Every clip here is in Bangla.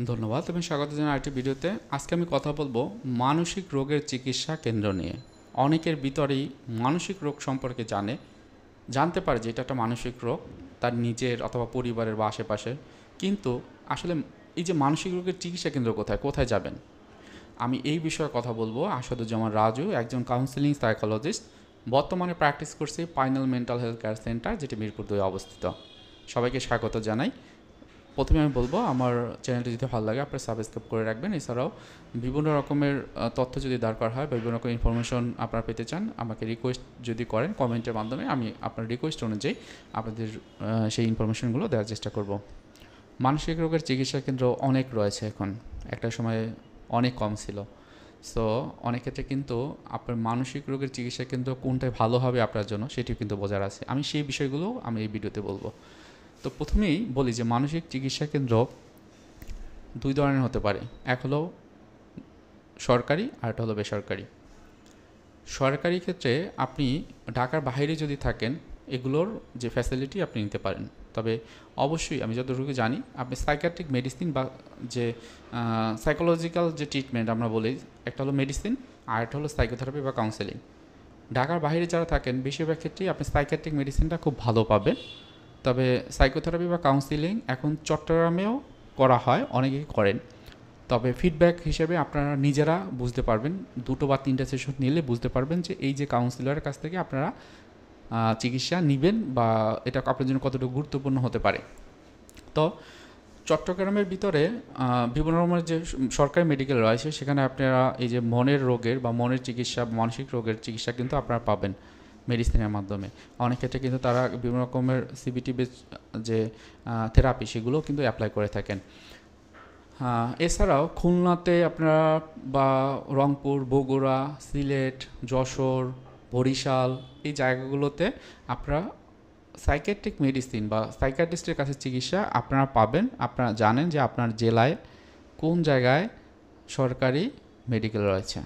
ধন্যবাদ এবং স্বাগত জানাই আরেকটি ভিডিওতে। আজকে আমি কথা বলবো মানসিক রোগের চিকিৎসা কেন্দ্র নিয়ে। অনেকের ভিতরেই মানসিক রোগ সম্পর্কে জানতে পারে যে এটা একটা মানসিক রোগ, তার নিজের অথবা পরিবারের বা আশেপাশের। কিন্তু আসলে এই যে মানসিক রোগের চিকিৎসা কেন্দ্র কোথায় কোথায় যাবেন, আমি এই বিষয়ে কথা বলবো। আসাদুজ্জামান রাজু একজন কাউন্সিলিং সাইকোলজিস্ট, বর্তমানে প্র্যাকটিস করছে পাইনাল মেন্টাল হেলথ কেয়ার সেন্টার, যেটি মিরপুর 2 অবস্থিত। সবাইকে স্বাগত জানাই। প্রথমে আমি বলবো আমার চ্যানেলটি যদি ভালো লাগে আপনারা সাবস্ক্রাইব করে রাখবেন। এছাড়াও বিভিন্ন রকমের তথ্য যদি দরকার হয় বা বিভিন্ন রকম ইনফরমেশন আপনারা পেতে চান, আমাকে রিকোয়েস্ট যদি করেন কমেন্টের মাধ্যমে, আমি আপনার রিকোয়েস্ট অনুযায়ী আপনাদের সেই ইনফরমেশনগুলো দেওয়ার চেষ্টা করব। মানসিক রোগের চিকিৎসা কেন্দ্র অনেক রয়েছে এখন, একটা সময় অনেক কম ছিল। সো অনেক ক্ষেত্রে কিন্তু আপনার মানসিক রোগের চিকিৎসা কেন্দ্র কোনটায় ভালো হবে আপনার জন্য সেটিও কিন্তু বোঝার আছে। আমি সেই বিষয়গুলো আমি এই ভিডিওতে বলবো। তো প্রথমেই বলি যে মানসিক চিকিৎসা কেন্দ্র দুই ধরনের হতে পারে। এক হলো সরকারি আর একটা হলো বেসরকারি। সরকারি ক্ষেত্রে আপনি ঢাকার বাইরে যদি থাকেন এগুলোর যে ফ্যাসিলিটি আপনি নিতে পারেন, তবে অবশ্যই আমি যতটুকু জানি আপনি সাইকিয়াট্রিক মেডিসিন বা যে সাইকোলজিক্যাল যে ট্রিটমেন্ট আমরা বলি, একটা হলো মেডিসিন আর একটা হলো সাইকোথেরাপি বা কাউন্সেলিং। ঢাকার বাইরে যারা থাকেন বেশিরভাগ ক্ষেত্রেই আপনি সাইকিয়াট্রিক মেডিসিনটা খুব ভালো পাবেন, তবে সাইকোথেরাপি বা কাউন্সিলিং এখন চট্টগ্রামেও করা হয়, অনেকেই করেন। তবে ফিডব্যাক হিসেবে আপনারা নিজেরা বুঝতে পারবেন, 2 বা 3টা সেশন নিলে বুঝতে পারবেন যে এই যে কাউন্সিলরের কাছ থেকে আপনারা চিকিৎসা নেবেন বা এটা আপনার জন্য কতটুকু গুরুত্বপূর্ণ হতে পারে। তো চট্টগ্রামের ভিতরে বিভিন্ন রকমের যে সরকারি মেডিকেল রয়েছে সেখানে আপনারা এই যে মনের রোগের বা মনের চিকিৎসা, মানসিক রোগের চিকিৎসা কিন্তু আপনারা পাবেন মেডিসিনের মাধ্যমে। অনেক ক্ষেত্রে কিন্তু তারা বিভিন্ন রকমের সিবিটি বেস যে থেরাপি সেগুলো কিন্তু অ্যাপ্লাই করে থাকেন। এছাড়াও খুলনাতে আপনারা বা রংপুর, বগুড়া, সিলেট, যশোর, বরিশাল এই জায়গাগুলোতে আপনারা সাইকিয়াট্রিক মেডিসিন বা সাইকিয়াট্রিস্টের কাছে চিকিৎসা আপনারা পাবেন। আপনারা জানেন যে আপনার জেলায় কোন জায়গায় সরকারি মেডিকেল রয়েছে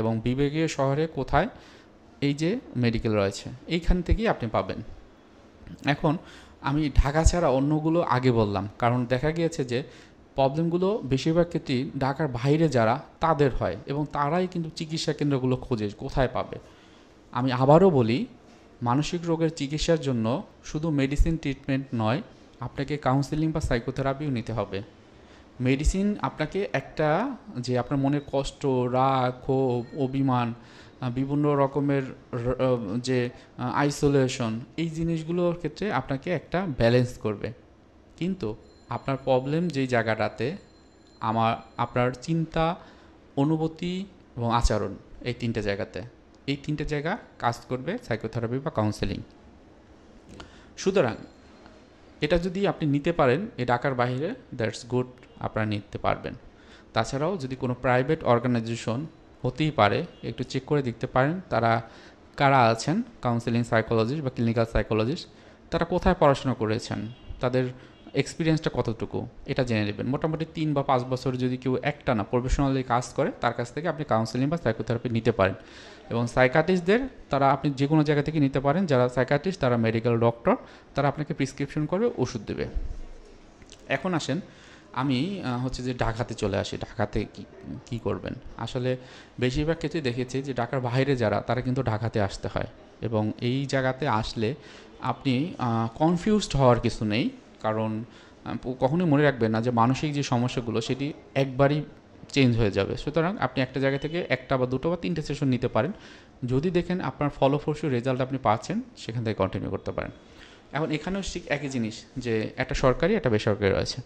এবং বিভাগীয় শহরে কোথায় এই যে মেডিকেল রয়েছে, এইখান থেকেই আপনি পাবেন। এখন আমি ঢাকা ছাড়া অন্যগুলো আগে বললাম, কারণ দেখা গিয়েছে যে প্রবলেমগুলো বেশিরভাগ ক্ষেত্রেই ঢাকার বাইরে যারা তাদের হয় এবং তারাই কিন্তু চিকিৎসা কেন্দ্রগুলো খোঁজে কোথায় পাবে। আমি আবারও বলি, মানসিক রোগের চিকিৎসার জন্য শুধু মেডিসিন ট্রিটমেন্ট নয়, আপনাকে কাউন্সেলিং বা সাইকোথেরাপিও নিতে হবে। মেডিসিন আপনাকে একটা যে আপনার মনের কষ্ট, রাগ, ক্ষোভ, অভিমান, বিভিন্ন রকমের যে আইসোলেশন, এই জিনিসগুলোর ক্ষেত্রে আপনাকে একটা ব্যালেন্স করবে। কিন্তু আপনার প্রবলেম যেই জায়গাটাতে আপনার চিন্তা, অনুভূতি এবং আচরণ, এই 3টে জায়গাতে, এই 3টে জায়গা কাজ করবে সাইকোথেরাপি বা কাউন্সেলিং। সুতরাং এটা যদি আপনি নিতে পারেন এই ঢাকার বাইরে, দ্যাটস গুড, আপনারা নিতে পারবেন। তাছাড়াও যদি কোনো প্রাইভেট অর্গানাইজেশন হতেই পারে, একটু চেক করে দেখতে পারেন তারা কারা আছেন, কাউন্সেলিং সাইকোলজিস্ট বা ক্লিনিক্যাল সাইকোলজিস্ট, তারা কোথায় পড়াশোনা করেছেন, তাদের এক্সপিরিয়েন্সটা কতটুকু, এটা জেনে নেবেন। মোটামুটি 3 বা 5 বছর যদি কেউ একটানা প্রফেশনালি কাজ করে, তার কাছ থেকে আপনি কাউন্সেলিং বা সাইকোথেরাপি নিতে পারেন। এবং সাইকাট্রিস্টদের তারা আপনি যে কোনো জায়গা থেকে নিতে পারেন, যারা সাইকাট্রিস্ট তারা মেডিকেল ডক্টর, তারা আপনাকে প্রেসক্রিপশন করবে, ওষুধ দেবে। এখন আসেন আমি হচ্ছে যে ঢাকাতে চলে আসি। ঢাকাতে কী করবেন? আসলে বেশিরভাগ ক্ষেত্রে দেখেছি যে ঢাকার বাইরে যারা, তারা কিন্তু ঢাকাতে আসতে হয় এবং এই জায়গাতে আসলে আপনি কনফিউজড হওয়ার কিছু নেই। কারণ কখনোই মনে রাখবেন না যে মানসিক যে সমস্যাগুলো সেটি একবারই চেঞ্জ হয়ে যাবে। সুতরাং আপনি একটা জায়গা থেকে 1টা বা 2টো বা 3টে সেশন নিতে পারেন। যদি দেখেন আপনার ফলপ্রসূ রেজাল্ট আপনি পাচ্ছেন, সেখান থেকে কন্টিনিউ করতে পারেন। এখন এখানেও ঠিক একই জিনিস যে একটা সরকারি একটা বেসরকারি রয়েছে।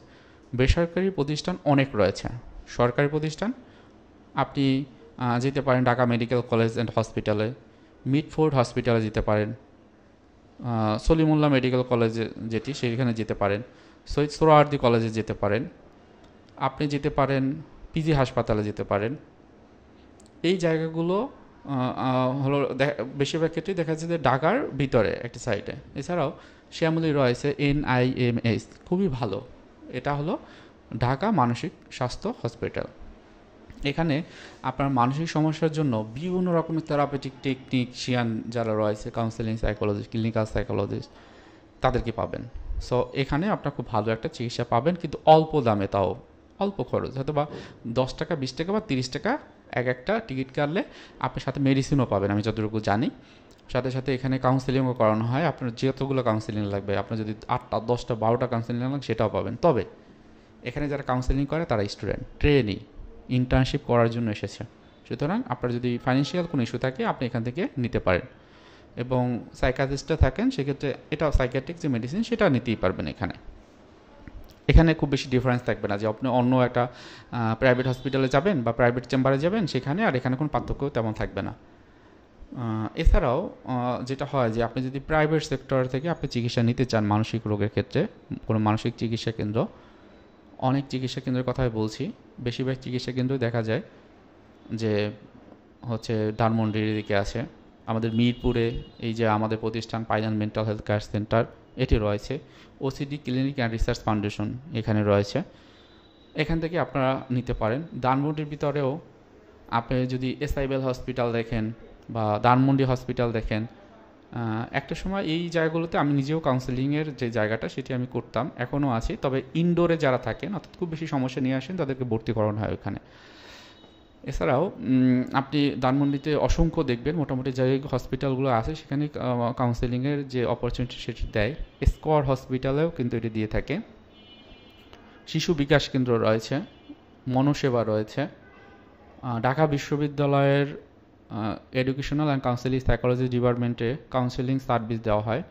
বেসরকারি প্রতিষ্ঠান অনেক রয়েছে। সরকারি প্রতিষ্ঠান আপনি যেতে পারেন ঢাকা মেডিকেল কলেজ অ্যান্ড হসপিটালে, মিডফোর্ড হসপিটালে যেতে পারেন, সলিমুল্লাহ মেডিকেল কলেজে যেটি সেখানে যেতে পারেন, সৈয়দ সোহরাওয়ার্দী কলেজে যেতে পারেন, আপনি যেতে পারেন পিজি হাসপাতালে যেতে পারেন। এই জায়গাগুলো হলো বেশিরভাগ ক্ষেত্রেই দেখা যাচ্ছে যে ঢাকার ভিতরে একটা সাইটে। এছাড়াও শ্যামলী রয়েছে NIMS, খুবই ভালো। এটা হলো ঢাকা মানসিক স্বাস্থ্য হসপিটাল। এখানে আপনার মানসিক সমস্যার জন্য বিভিন্ন রকমের থেরাপিউটিক টেকনিশিয়ান যারা রয়েছে, কাউন্সেলিং সাইকোলজিস্ট, ক্লিনিক্যাল সাইকোলজিস্ট, তাদেরকে পাবেন। সো এখানে আপনার খুব ভালো একটা চিকিৎসা পাবেন, কিন্তু অল্প দামে। তাও অল্প খরচ, হয়তো বা 10 টাকা 20 টাকা বা 30 টাকা এক একটা টিকিট কাটলে আপনি সাথে মেডিসিনও পাবেন আমি যতটুকু জানি। সাথে সাথে এখানে কাউন্সেলিংও করানো হয়, আপনার যতগুলো কাউন্সেলিং লাগবে, আপনার যদি 8টা 10টা 12টা কাউন্সেলিং লাগবে সেটাও পাবেন। তবে এখানে যারা কাউন্সেলিং করে তারা স্টুডেন্ট, ট্রেনি, ইন্টার্নশিপ করার জন্য এসেছে। সুতরাং আপনার যদি ফাইন্যান্সিয়াল কোনো ইস্যু থাকে আপনি এখান থেকে নিতে পারেন, এবং সাইকিয়াট্রিস্টে থাকেন সেক্ষেত্রে এটাও সাইকিয়াট্রিক যে মেডিসিন সেটা নিতেই পারবেন এখানে। এখানে খুব বেশি ডিফারেন্স থাকবে না যে আপনি অন্য একটা প্রাইভেট হসপিটালে যাবেন বা প্রাইভেট চেম্বারে যাবেন সেখানে, আর এখানে কোনো পার্থক্য তেমন থাকবে না। এছাড়াও যেটা হয় যে আপনি যদি প্রাইভেট সেক্টর থেকে আপনি চিকিৎসা নিতে চান মানসিক রোগের ক্ষেত্রে, কোনো মানসিক চিকিৎসা কেন্দ্র, অনেক চিকিৎসা কেন্দ্রের কথাই বলছি, বেশিরভাগ চিকিৎসা কেন্দ্র দেখা যায় যে হচ্ছে ধানমন্ডির দিকে আছে, আমাদের মিরপুরে এই যে আমাদের প্রতিষ্ঠান পাইজান মেন্টাল হেলথ কেয়ার সেন্টার এটি রয়েছে, OCD clinic and research foundation এখানে রয়েছে, এখান থেকে আপনারা নিতে পারেন। ধানমন্ডির ভিতরেও আপনি যদি এসআইবেল হসপিটাল দেখেন বা ধানমন্ডি হসপিটাল দেখেন, একটা সময় এই জায়গাগুলোতে আমি নিজেও কাউন্সেলিংয়ের যে জায়গাটা সেটি আমি করতাম, এখনও আছি। তবে ইনডোরে যারা থাকেন অর্থাৎ খুব বেশি সমস্যা নিয়ে আসেন তাদেরকে ভর্তি করানো হয় ওখানে। এছাড়াও আপনি ধানমন্ডিতে অসংখ্য দেখবেন, মোটামুটি যে হসপিটালগুলো আছে সেখানে কাউন্সেলিংয়ের যে অপরচুনিটি সেটি দেয়। স্কোয়ার হসপিটালেও কিন্তু এটি দিয়ে থাকে। শিশু বিকাশ কেন্দ্র রয়েছে, মনসেবা রয়েছে, ঢাকা বিশ্ববিদ্যালয়ের এডুকেশনাল অ্যান্ড কাউন্সেলিং সাইকোলজি ডিপার্টমেন্টে কাউন্সেলিং সার্ভিস দেওয়া হয়।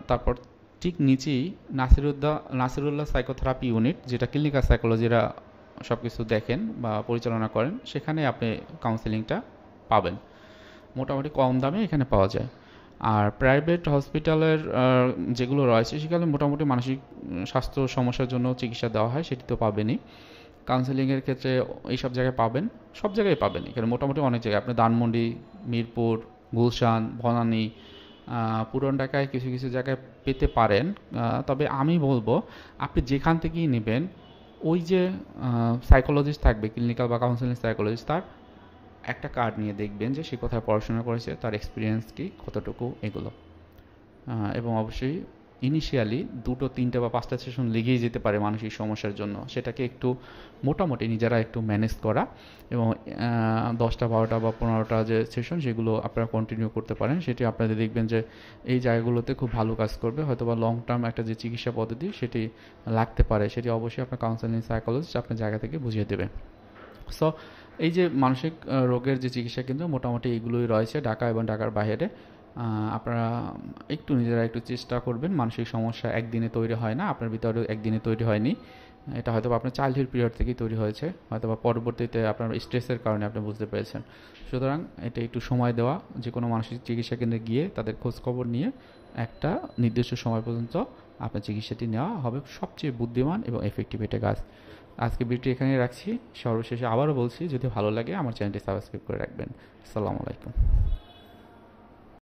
তারপর ঠিক নিচেই নাসিরুল্লাহ সাইকোথেরাপি ইউনিট, যেটা ক্লিনিক্যাল সাইকোলজিরা সব কিছু দেখেন বা পরিচালনা করেন, সেখানে আপনি কাউন্সেলিংটা পাবেন মোটামুটি কম দামে এখানে পাওয়া যায়। আর প্রাইভেট হসপিটালের যেগুলো রয়েছে সেখানে মোটামুটি মানসিক স্বাস্থ্য সমস্যার জন্য চিকিৎসা দেওয়া হয়, সেটি তো পাবেনই। কাউন্সেলিংয়ের ক্ষেত্রে এইসব জায়গায় পাবেন, সব জায়গায় পাবেন এখানে মোটামুটি অনেক জায়গায়, আপনি ধানমন্ডি, মিরপুর, গুলশান, বনানী, পুরান ঢাকায় কিছু কিছু জায়গায় পেতে পারেন। তবে আমি বলবো আপনি যেখান থেকেই নেবেন ওই যে সাইকোলজিস্ট থাকবে, ক্লিনিক্যাল বা কাউন্সেলিং সাইকোলজিস্ট, তার একটা কার্ড নিয়ে দেখবেন যে সে কোথায় পড়াশোনা করেছে, তার এক্সপিরিয়েন্স কি, কতটুকু, এগুলো। এবং অবশ্যই ইনিশিয়ালি 2টো 3টে বা 5টা সেশন লেগেই যেতে পারে মানসিক সমস্যার জন্য, সেটাকে একটু মোটামুটি নিজেরা একটু ম্যানেজ করা, এবং 10টা 12টা বা 15টা যে সেশন সেগুলো আপনারা কন্টিনিউ করতে পারেন, সেটি আপনাদের দেখবেন যে এই জায়গাগুলোতে খুব ভালো কাজ করবে। হয়তো বা লং টার্ম একটা যে চিকিৎসা পদ্ধতি সেটি লাগতে পারে, সেটি অবশ্যই আপনার কাউন্সেলিং সাইকোলজিস্ট আপনার জায়গা থেকে বুঝিয়ে দেবে। সো এই যে মানসিক রোগের যে চিকিৎসা কেন্দ্র মোটামুটি এগুলোই রয়েছে ঢাকা এবং ঢাকার বাইরে। আপনারা একটু নিজেরা একটু চেষ্টা করবেন, মানসিক সমস্যা একদিনে তৈরি হয় না, আপনার ভিতরে একদিনে তৈরি হয়নি, এটা হয়তো আপনার চাইল্ডহুড পিরিয়ড থেকেই তৈরি হয়েছে, হয়তো বা পরবর্তীতে আপনার স্ট্রেসের কারণে আপনি বুঝতে পেরেছেন। সুতরাং এটা একটু সময় দেওয়া, যে কোনো মানসিক চিকিৎসা কেন্দ্রে গিয়ে তাদের খোঁজখবর নিয়ে একটা নির্দিষ্ট সময় পর্যন্ত আপনার চিকিৎসাটি নেওয়া হবে সবচেয়ে বুদ্ধিমান এবং এফেক্টিভ একটা কাজ। আজকে ভিডিওটি এখানেই রাখছি। সর্বশেষে আবারও বলছি, যদি ভালো লাগে আমার চ্যানেলটি সাবস্ক্রাইব করে রাখবেন। আসসালামু আলাইকুম।